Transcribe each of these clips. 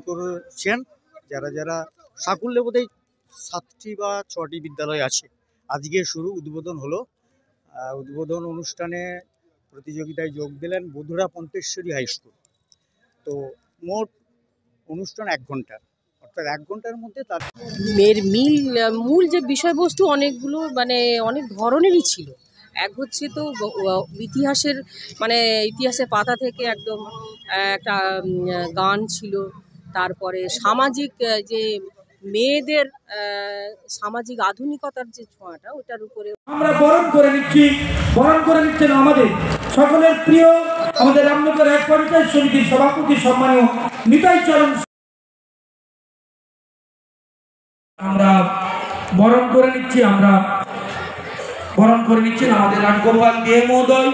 করেছেন। যারা যারা সাকুল্যে বোধহয় 7টি বা 6টি বিদ্যালয় আছে। আজকে শুরু উদ্বোধন হলো। উদ্বোধন অনুষ্ঠানে প্রতিযোগিতায় যোগ দিলেন বধুরা পন্তেশ্বরী হাই স্কুল। তো মোট অনুষ্ঠান 1 ঘন্টা, অর্থাৎ 1 ঘন্টার মধ্যে তার এর মূল যে বিষয়বস্তু অনেকগুলো মানে অনেক ধরনেরই ছিল। এক হচ্ছে তো ইতিহাসের মানে ইতিহাসের পাতা থেকে একদম একটা গান ছিল। তারপরে সামাজিক যে মেয়েদের সামাজিক আধুনিকতার যে ছোঁয়াটা ওটার উপরে আমরা বরণ করে নিচ্ছেন আমাদের সকলের প্রিয় আমাদের রামনগর এক পঞ্চায়েত সমিতির সভাপতি সম্মানীয় নিতাই চরণ। আমরা বরণ করে নিচ্ছেন আমাদের রাজগোপাল দে মহোদয়।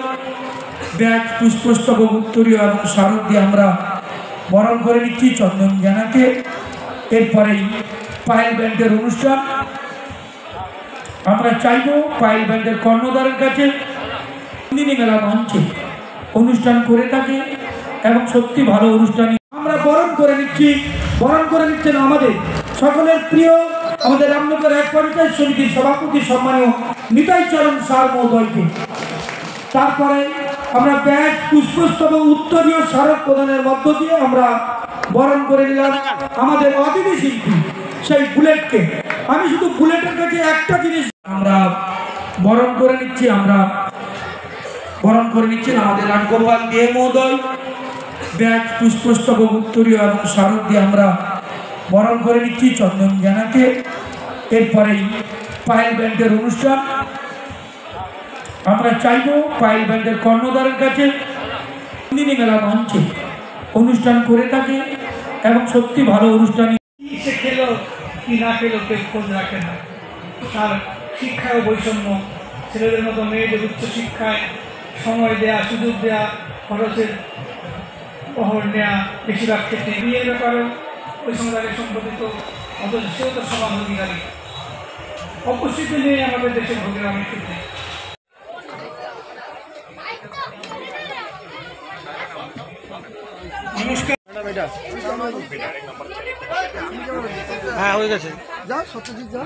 ব্যাগ, পুষ্পস্তবক, উত্তরীয় এবং স্মারক দিয়ে আমরা বরণ করে নিচ্ছি চন্দন জানাকে। এরপরেই পায়েল ব্যান্ডের অনুষ্ঠান। আমরা চাইব পায়েল ব্যান্ডের কর্ণধারের কাছে দিনী মেলা মঞ্চে অনুষ্ঠান করে থাকে এবং সত্যি ভালো অনুষ্ঠান। আমরা বরণ করে নিচ্ছেন আমাদের সকলের প্রিয় আমাদের রামনগর এক পঞ্চায়েত সমিতির সভাপতি সম্মানীয় নিতাই চরণ স্যার মহোদয়কে। তারপরে আমরা ব্যাগ, পুষ্পস্তবক, উত্তরীয় স্মারক প্রদানের মধ্য দিয়ে আমরা বরণ করে নিলাম আমাদের অতিথি শিল্পী সেই বুলেটকে। আমি শুধু বুলেটের কাছে একটা জিনিস আমরা বরণ করে নিচ্ছেন আমাদের রাজগোপাল দে মহোদয়। ব্যাগ, পুষ্পস্তবক, উত্তরীয় এবং স্মারক দিয়ে আমরা বরণ করে নিচ্ছি চন্দন জানাকে। এরপরেই পায়েল ব্যান্ডের অনুষ্ঠান। আমরা চাইব পায়েল ব্যান্ডের কর্ণধারের কাছে দিনী মেলা মঞ্চে অনুষ্ঠান করে থাকে এবং সত্যি ভালো অনুষ্ঠান। সে খেলো কি না খেলো কেউ খোঁজ রাখে না। তার শিক্ষায় বৈষম্য, ছেলেদের মতো মেয়েদের উচ্চশিক্ষায় সময় দেয়া, সুযোগ দেয়া, খরচের পহর নেওয়া, বেশিরভাগ ক্ষেত্রে বিয়ের ব্যাপারেও ওই সমাজে সম্পাদিত, অথচ সেও তো সমাজ অধিকারী। অপস্থিতি নিয়ে আমাদের দেশের ভোগের অনেক ক্ষেত্রে। নমস্কার। হ্যাঁ হয়ে গেছে। যা সত্যজিৎ যা।